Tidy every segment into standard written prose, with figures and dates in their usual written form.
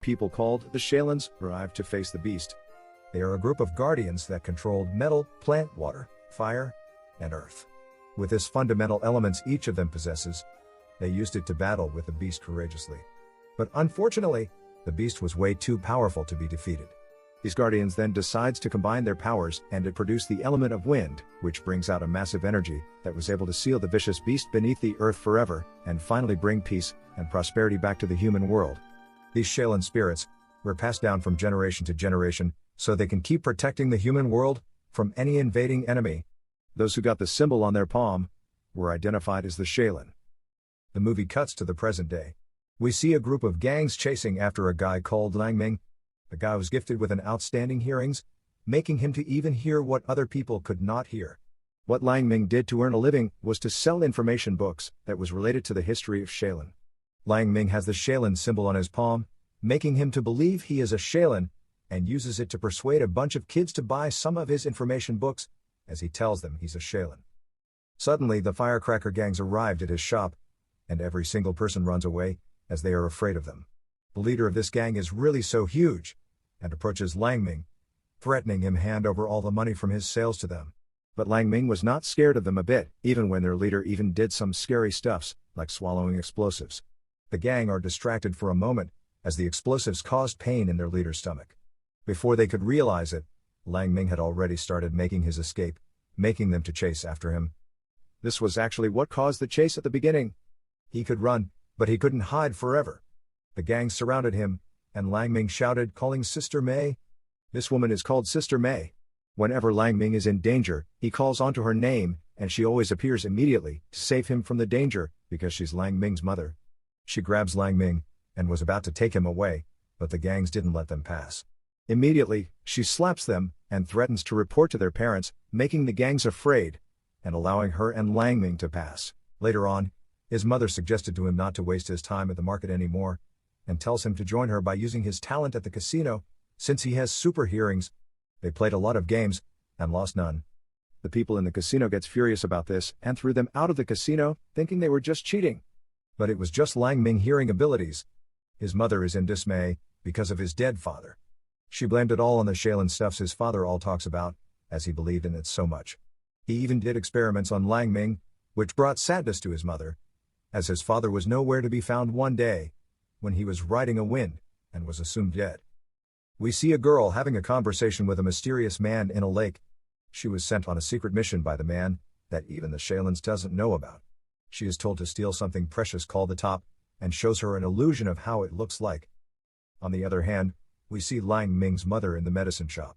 People called the Shaylins arrived to face the beast. They are a group of guardians that controlled metal, plant, water, fire, and earth. With this fundamental elements each of them possesses, they used it to battle with the beast courageously. But unfortunately, the beast was way too powerful to be defeated. These guardians then decides to combine their powers and it produced the element of wind, which brings out a massive energy that was able to seal the vicious beast beneath the earth forever and finally bring peace and prosperity back to the human world. These Shaylin spirits were passed down from generation to generation so they can keep protecting the human world from any invading enemy. Those who got the symbol on their palm were identified as the Shaylin. The movie cuts to the present day. We see a group of gangs chasing after a guy called Lang Ming. The guy was gifted with an outstanding hearings, making him to even hear what other people could not hear. What Lang Ming did to earn a living was to sell information books that was related to the history of Shaylin. Lang Ming has the Shaylin symbol on his palm, making him to believe he is a Shaylin, and uses it to persuade a bunch of kids to buy some of his information books, as he tells them he's a Shaylin. Suddenly the firecracker gangs arrived at his shop, and every single person runs away, as they are afraid of them. The leader of this gang is really so huge, and approaches Lang Ming, threatening him hand over all the money from his sales to them. But Lang Ming was not scared of them a bit, even when their leader even did some scary stuffs, like swallowing explosives. The gang are distracted for a moment, as the explosives caused pain in their leader's stomach. Before they could realize it, Lang Ming had already started making his escape, making them to chase after him. This was actually what caused the chase at the beginning. He could run, but he couldn't hide forever. The gang surrounded him, and Lang Ming shouted, calling Sister May. This woman is called Sister May. Whenever Lang Ming is in danger, he calls onto her name, and she always appears immediately to save him from the danger, because she's Lang Ming's mother. She grabs Lang Ming, and was about to take him away, but the gangs didn't let them pass. Immediately, she slaps them, and threatens to report to their parents, making the gangs afraid, and allowing her and Lang Ming to pass. Later on, his mother suggested to him not to waste his time at the market anymore, and tells him to join her by using his talent at the casino, since he has super hearings. They played a lot of games, and lost none. The people in the casino gets furious about this, and threw them out of the casino, thinking they were just cheating. But it was just Lang Ming hearing abilities. His mother is in dismay, because of his dead father. She blamed it all on the Shaylin stuffs his father all talks about, as he believed in it so much. He even did experiments on Lang Ming, which brought sadness to his mother, as his father was nowhere to be found one day, when he was riding a wind, and was assumed dead. We see a girl having a conversation with a mysterious man in a lake. She was sent on a secret mission by the man, that even the Shaylins doesn't know about. She is told to steal something precious called the top, and shows her an illusion of how it looks like. On the other hand, we see Lang Ming's mother in the medicine shop.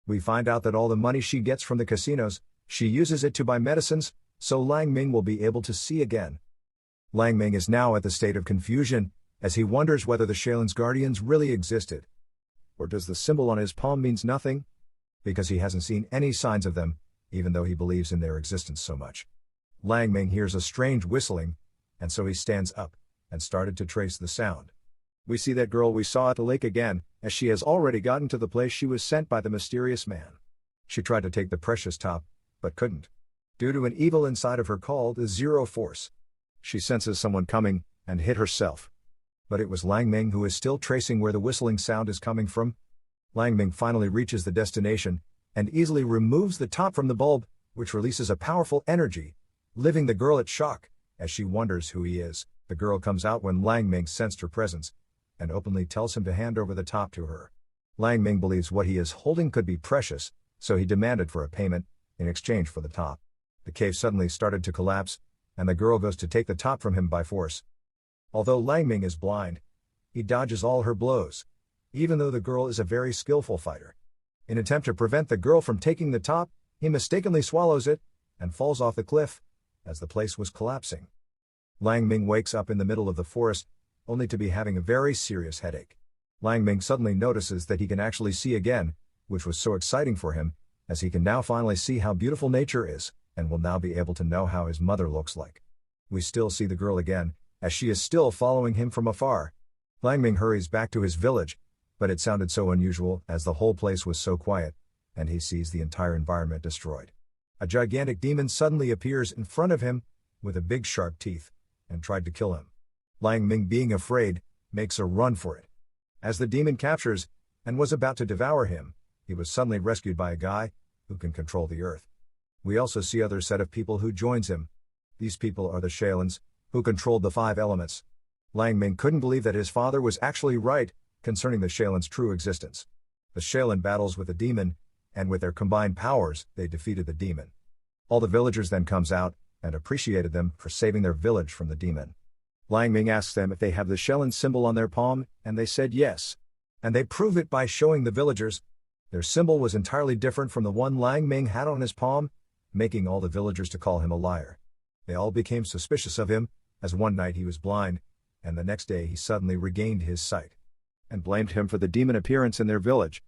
We find out that all the money she gets from the casinos, she uses it to buy medicines, so Lang Ming will be able to see again. Lang Ming is now at the state of confusion, as he wonders whether the Shaylin's guardians really existed. Or does the symbol on his palm means nothing? Because he hasn't seen any signs of them, even though he believes in their existence so much. Lang Ming hears a strange whistling, and so he stands up, and started to trace the sound. We see that girl we saw at the lake again, as she has already gotten to the place she was sent by the mysterious man. She tried to take the precious top, but couldn't. Due to an evil inside of her called the Zero Force. She senses someone coming, and hit herself. But it was Lang Ming who is still tracing where the whistling sound is coming from. Lang Ming finally reaches the destination, and easily removes the top from the bulb, which releases a powerful energy, leaving the girl at shock, as she wonders who he is. The girl comes out when Lang Ming sensed her presence, and openly tells him to hand over the top to her. Lang Ming believes what he is holding could be precious, so he demanded for a payment, in exchange for the top. The cave suddenly started to collapse, and the girl goes to take the top from him by force. Although Lang Ming is blind, he dodges all her blows, even though the girl is a very skillful fighter. In an attempt to prevent the girl from taking the top, he mistakenly swallows it, and falls off the cliff, as the place was collapsing. Lang Ming wakes up in the middle of the forest, only to be having a very serious headache. Lang Ming suddenly notices that he can actually see again, which was so exciting for him, as he can now finally see how beautiful nature is, and will now be able to know how his mother looks like. We still see the girl again, as she is still following him from afar. Lang Ming hurries back to his village, but it sounded so unusual as the whole place was so quiet, and he sees the entire environment destroyed. A gigantic demon suddenly appears in front of him, with a big sharp teeth, and tried to kill him. Lang Ming, being afraid, makes a run for it. As the demon captures, and was about to devour him, he was suddenly rescued by a guy who can control the earth. We also see other set of people who joins him. These people are the Shaolins, who controlled the 5 elements. Lang Ming couldn't believe that his father was actually right concerning the Shaolin's true existence. The Shaolin battles with the demon, and with their combined powers, they defeated the demon. All the villagers then comes out, and appreciated them for saving their village from the demon. Lang Ming asks them if they have the Shaolin symbol on their palm, and they said yes. And they prove it by showing the villagers. Their symbol was entirely different from the one Lang Ming had on his palm, making all the villagers to call him a liar. They all became suspicious of him, as one night he was blind, and the next day he suddenly regained his sight, and blamed him for the demon appearance in their village.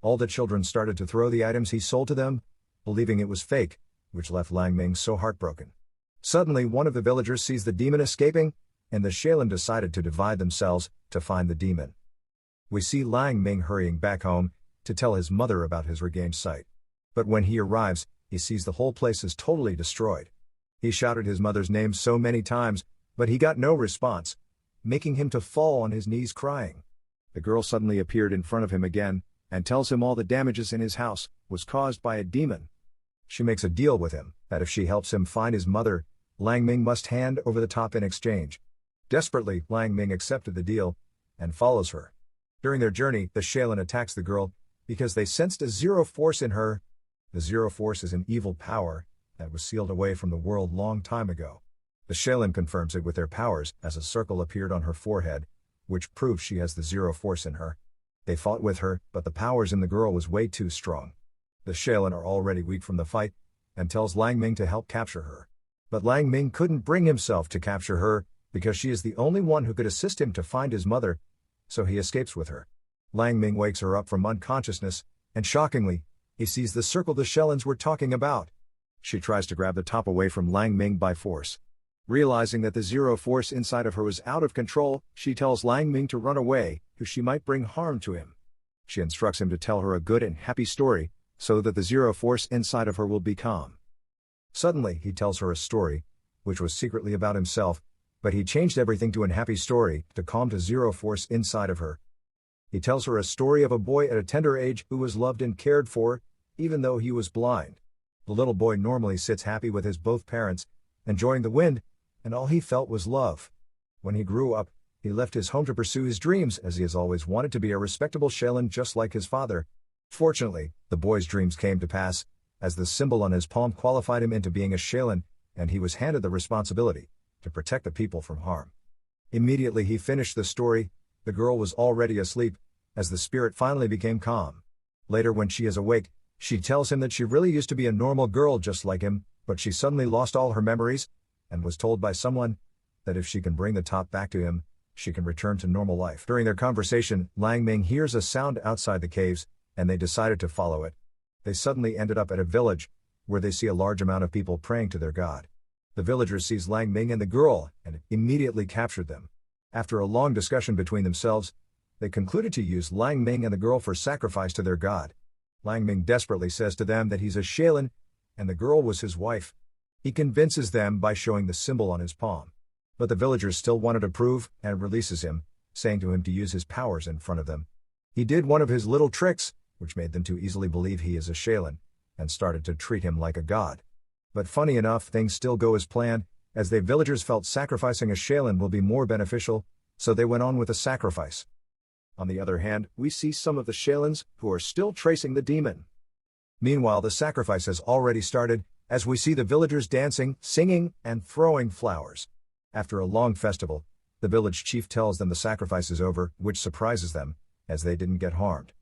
All the children started to throw the items he sold to them, believing it was fake, which left Lang Ming so heartbroken. Suddenly one of the villagers sees the demon escaping, and the Shaolin decided to divide themselves to find the demon. We see Lang Ming hurrying back home to tell his mother about his regained sight. But when he arrives, he sees the whole place is totally destroyed. He shouted his mother's name so many times, but he got no response, making him to fall on his knees crying. The girl suddenly appeared in front of him again, and tells him all the damages in his house was caused by a demon. She makes a deal with him, that if she helps him find his mother, Lang Ming must hand over the top in exchange. Desperately, Lang Ming accepted the deal, and follows her. During their journey, the Shaolin attacks the girl, because they sensed a zero force in her. The zero force is an evil power, that was sealed away from the world long time ago. The Shaolin confirms it with their powers, as a circle appeared on her forehead, which proves she has the zero force in her. They fought with her, but the powers in the girl was way too strong. The Shaolin are already weak from the fight, and tells Lang Ming to help capture her. But Lang Ming couldn't bring himself to capture her, because she is the only one who could assist him to find his mother, so he escapes with her. Lang Ming wakes her up from unconsciousness, and shockingly, he sees the circle the Shaolins were talking about. She tries to grab the top away from Lang Ming by force. Realizing that the zero force inside of her was out of control, she tells Lang Ming to run away, or she might bring harm to him. She instructs him to tell her a good and happy story, so that the zero force inside of her will be calm. Suddenly, he tells her a story, which was secretly about himself, but he changed everything to an happy story, to calm the zero force inside of her. He tells her a story of a boy at a tender age who was loved and cared for, even though he was blind. The little boy normally sits happy with his both parents, enjoying the wind, and all he felt was love. When he grew up, he left his home to pursue his dreams, as he has always wanted to be a respectable Shaolin just like his father. Fortunately, the boy's dreams came to pass, as the symbol on his palm qualified him into being a Shaolin, and he was handed the responsibility to protect the people from harm. Immediately he finished the story, the girl was already asleep, as the spirit finally became calm. Later when she is awake, she tells him that she really used to be a normal girl just like him, but she suddenly lost all her memories, and was told by someone that if she can bring the top back to him, she can return to normal life. During their conversation, Lang Ming hears a sound outside the caves, and they decided to follow it. They suddenly ended up at a village, where they see a large amount of people praying to their god. The villagers sees Lang Ming and the girl, and immediately captured them. After a long discussion between themselves, they concluded to use Lang Ming and the girl for sacrifice to their god. Lang Ming desperately says to them that he's a Shaolin, and the girl was his wife. He convinces them by showing the symbol on his palm. But the villagers still wanted to prove, and releases him, saying to him to use his powers in front of them. He did one of his little tricks, which made them to easily believe he is a Shaolin, and started to treat him like a god. But funny enough, things still go as planned, as they villagers felt sacrificing a Shaolin will be more beneficial, so they went on with the sacrifice. On the other hand, we see some of the Shaolins who are still tracing the demon. Meanwhile, the sacrifice has already started, as we see the villagers dancing, singing, and throwing flowers. After a long festival, the village chief tells them the sacrifice is over, which surprises them, as they didn't get harmed.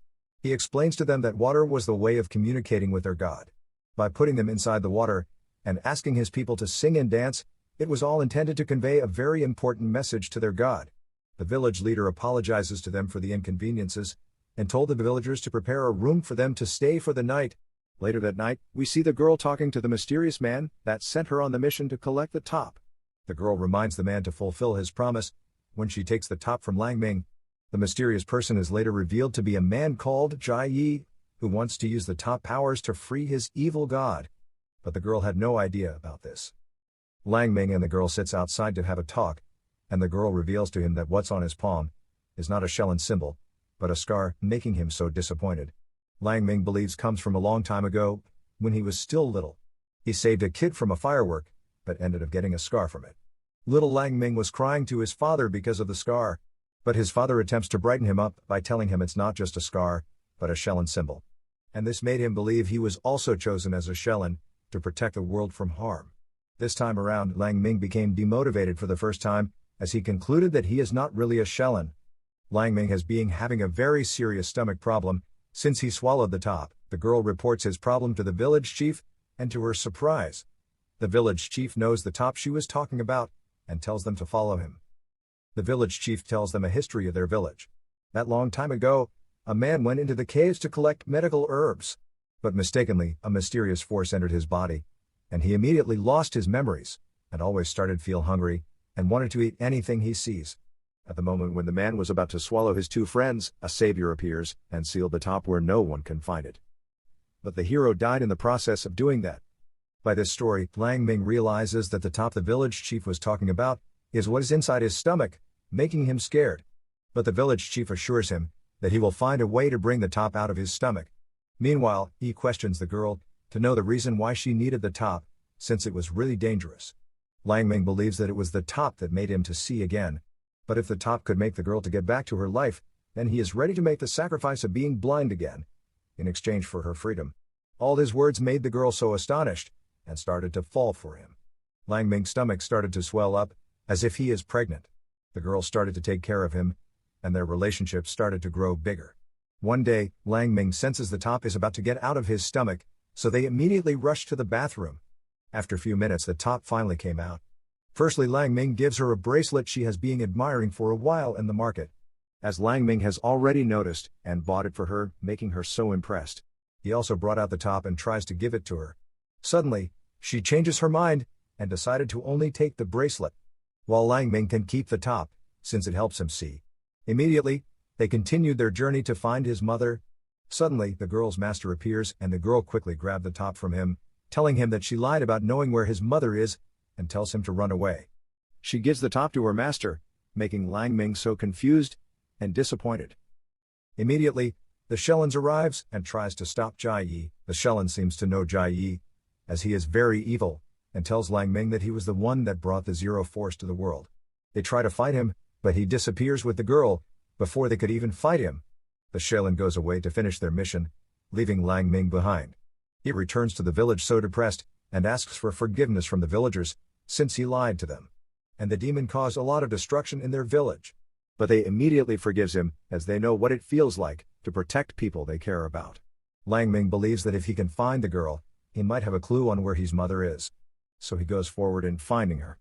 He explains to them that water was the way of communicating with their god. By putting them inside the water, and asking his people to sing and dance, it was all intended to convey a very important message to their god. The village leader apologizes to them for the inconveniences, and told the villagers to prepare a room for them to stay for the night. Later that night, we see the girl talking to the mysterious man that sent her on the mission to collect the top. The girl reminds the man to fulfill his promise when she takes the top from Lang Ming. The mysterious person is later revealed to be a man called Jai Yi, who wants to use the top powers to free his evil god. But the girl had no idea about this. Lang Ming and the girl sits outside to have a talk, and the girl reveals to him that what's on his palm is not a Shaolin symbol, but a scar, making him so disappointed. Lang Ming believes comes from a long time ago, when he was still little. He saved a kid from a firework, but ended up getting a scar from it. Little Lang Ming was crying to his father because of the scar, but his father attempts to brighten him up by telling him it's not just a scar, but a Shelin symbol. And this made him believe he was also chosen as a Shelin, to protect the world from harm. This time around, Lang Ming became demotivated for the first time, as he concluded that he is not really a Shelin. Lang Ming has been having a very serious stomach problem, since he swallowed the top. The girl reports his problem to the village chief, and to her surprise, the village chief knows the top she was talking about, and tells them to follow him. The village chief tells them a history of their village. That long time ago, a man went into the caves to collect medical herbs. But mistakenly, a mysterious force entered his body, and he immediately lost his memories, and always started to feel hungry, and wanted to eat anything he sees. At the moment when the man was about to swallow his two friends, a savior appears, and sealed the top where no one can find it. But the hero died in the process of doing that. By this story, Lang Ming realizes that the top the village chief was talking about is what is inside his stomach, making him scared. But the village chief assures him that he will find a way to bring the top out of his stomach. Meanwhile, he questions the girl to know the reason why she needed the top, since it was really dangerous. Lang Ming believes that it was the top that made him to see again. But if the top could make the girl to get back to her life, then he is ready to make the sacrifice of being blind again, in exchange for her freedom. All his words made the girl so astonished, and started to fall for him. Lang Ming's stomach started to swell up, as if he is pregnant. The girl started to take care of him, and their relationship started to grow bigger. One day, Lang Ming senses the top is about to get out of his stomach, so they immediately rush to the bathroom. After a few minutes, the top finally came out. Firstly, Lang Ming gives her a bracelet she has been admiring for a while in the market, as Lang Ming has already noticed and bought it for her, making her so impressed. He also brought out the top and tries to give it to her. Suddenly, she changes her mind and decided to only take the bracelet, while Lang Ming can keep the top, since it helps him see. Immediately, they continued their journey to find his mother. Suddenly, the girl's master appears, and the girl quickly grabbed the top from him, telling him that she lied about knowing where his mother is, and tells him to run away. She gives the top to her master, making Lang Ming so confused and disappointed. Immediately, the Shelin arrives and tries to stop Jai Yi. The Shelin seems to know Jai Yi, as he is very evil, and tells Lang Ming that he was the one that brought the Zero Force to the world. They try to fight him, but he disappears with the girl, before they could even fight him. The Shelin goes away to finish their mission, leaving Lang Ming behind. He returns to the village so depressed, and asks for forgiveness from the villagers, since he lied to them. And the demon caused a lot of destruction in their village. But they immediately forgives him, as they know what it feels like to protect people they care about. Lang Ming believes that if he can find the girl, he might have a clue on where his mother is. So he goes forward in finding her.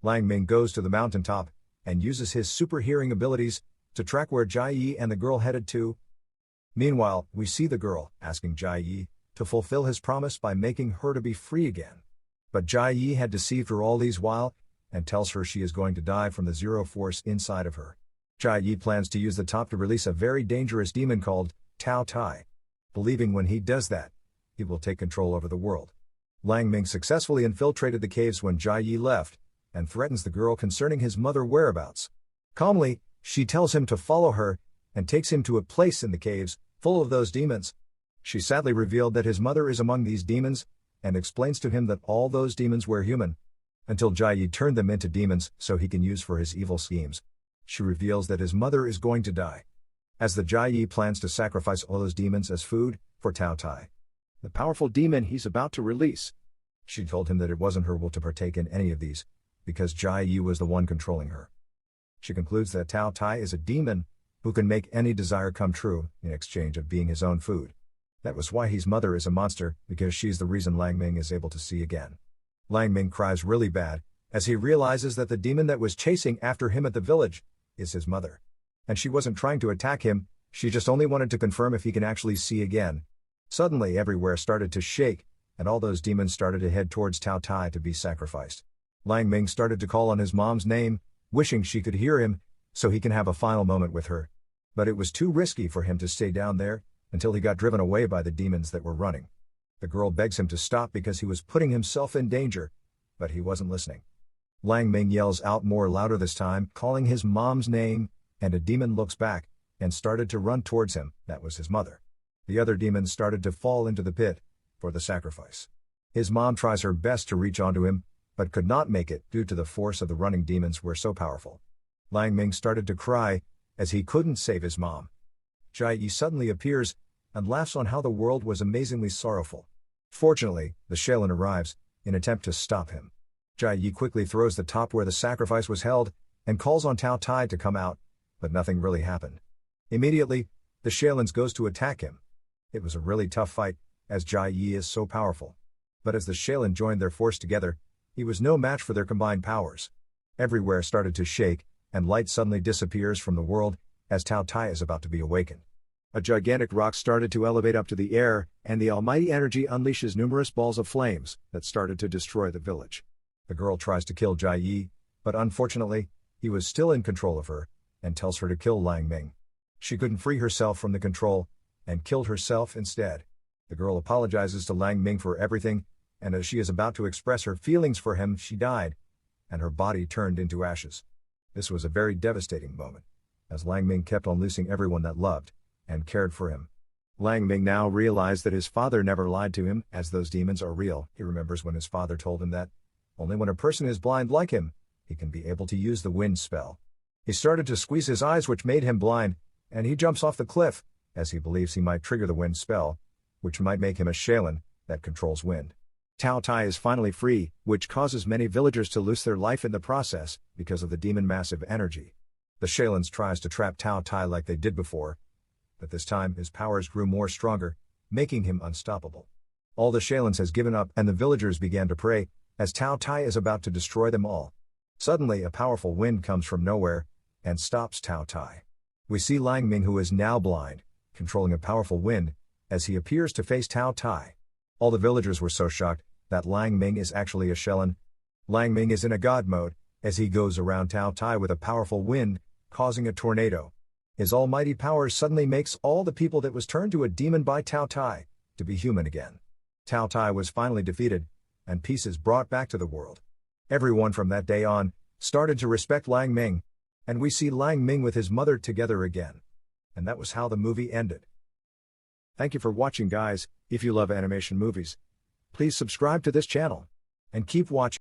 Lang Ming goes to the mountaintop, and uses his super hearing abilities to track where Jai Yi and the girl headed to. Meanwhile, we see the girl asking Jai Yi to fulfill his promise by making her to be free again. But Jai Yi had deceived her all these while, and tells her she is going to die from the Zero Force inside of her. Jai Yi plans to use the top to release a very dangerous demon called Tao Tai, believing when he does that, he will take control over the world. Lang Ming successfully infiltrated the caves when Jai Yi left, and threatens the girl concerning his mother whereabouts. Calmly, she tells him to follow her, and takes him to a place in the caves, full of those demons. She sadly revealed that his mother is among these demons, and explains to him that all those demons were human, until Jai Yi turned them into demons so he can use for his evil schemes. She reveals that his mother is going to die, as the Jai Yi plans to sacrifice all those demons as food for Tao Tai, the powerful demon he's about to release. She told him that it wasn't her will to partake in any of these, because Jai Yi was the one controlling her. She concludes that Tao Tai is a demon who can make any desire come true in exchange of being his own food. That was why his mother is a monster, because she's the reason Lang Ming is able to see again. Lang Ming cries really bad, as he realizes that the demon that was chasing after him at the village is his mother. And she wasn't trying to attack him, she just only wanted to confirm if he can actually see again. Suddenly everywhere started to shake, and all those demons started to head towards Tao Tai to be sacrificed. Lang Ming started to call on his mom's name, wishing she could hear him, so he can have a final moment with her. But it was too risky for him to stay down there, until he got driven away by the demons that were running. The girl begs him to stop because he was putting himself in danger, but he wasn't listening. Lang Ming yells out more louder this time, calling his mom's name, and a demon looks back, and started to run towards him. That was his mother. The other demons started to fall into the pit for the sacrifice. His mom tries her best to reach onto him, but could not make it due to the force of the running demons were so powerful. Lang Ming started to cry, as he couldn't save his mom. Jai Yi suddenly appears, and laughs on how the world was amazingly sorrowful. Fortunately, the Shaolin arrives, in attempt to stop him. Jai Yi quickly throws the top where the sacrifice was held, and calls on Tao Tai to come out, but nothing really happened. Immediately, the Shaolins goes to attack him. It was a really tough fight, as Jai Yi is so powerful. But as the Shaolin joined their force together, he was no match for their combined powers. Everywhere started to shake, and light suddenly disappears from the world, as Tao Tai is about to be awakened. A gigantic rock started to elevate up to the air, and the almighty energy unleashes numerous balls of flames that started to destroy the village. The girl tries to kill Jai Yi, but unfortunately, he was still in control of her, and tells her to kill Lang Ming. She couldn't free herself from the control, and killed herself instead. The girl apologizes to Lang Ming for everything, and as she is about to express her feelings for him, she died, and her body turned into ashes. This was a very devastating moment, as Lang Ming kept on losing everyone that loved and cared for him. Lang Ming now realized that his father never lied to him, as those demons are real. He remembers when his father told him that only when a person is blind like him, he can be able to use the wind spell. He started to squeeze his eyes, which made him blind, and he jumps off the cliff, as he believes he might trigger the wind spell, which might make him a Shaolin that controls wind. Tao Tai is finally free, which causes many villagers to lose their life in the process, because of the demon massive energy. The Shaolins tries to trap Tao Tai like they did before, but this time his powers grew more stronger, making him unstoppable. All the Shaolins has given up, and the villagers began to pray, as Tao Tai is about to destroy them all. Suddenly a powerful wind comes from nowhere, and stops Tao Tai. We see Lang Ming, who is now blind, controlling a powerful wind, as he appears to face Tao Tai. All the villagers were so shocked, that Lang Ming is actually a Shaolin. Lang Ming is in a god mode, as he goes around Tao Tai with a powerful wind, causing a tornado. His almighty powers suddenly makes all the people that was turned to a demon by Tao Tai, to be human again. Tao Tai was finally defeated, and peace is brought back to the world. Everyone from that day on, started to respect Lang Ming, and we see Lang Ming with his mother together again. And that was how the movie ended. Thank you for watching, guys. If you love animation movies, please subscribe to this channel, and keep watching.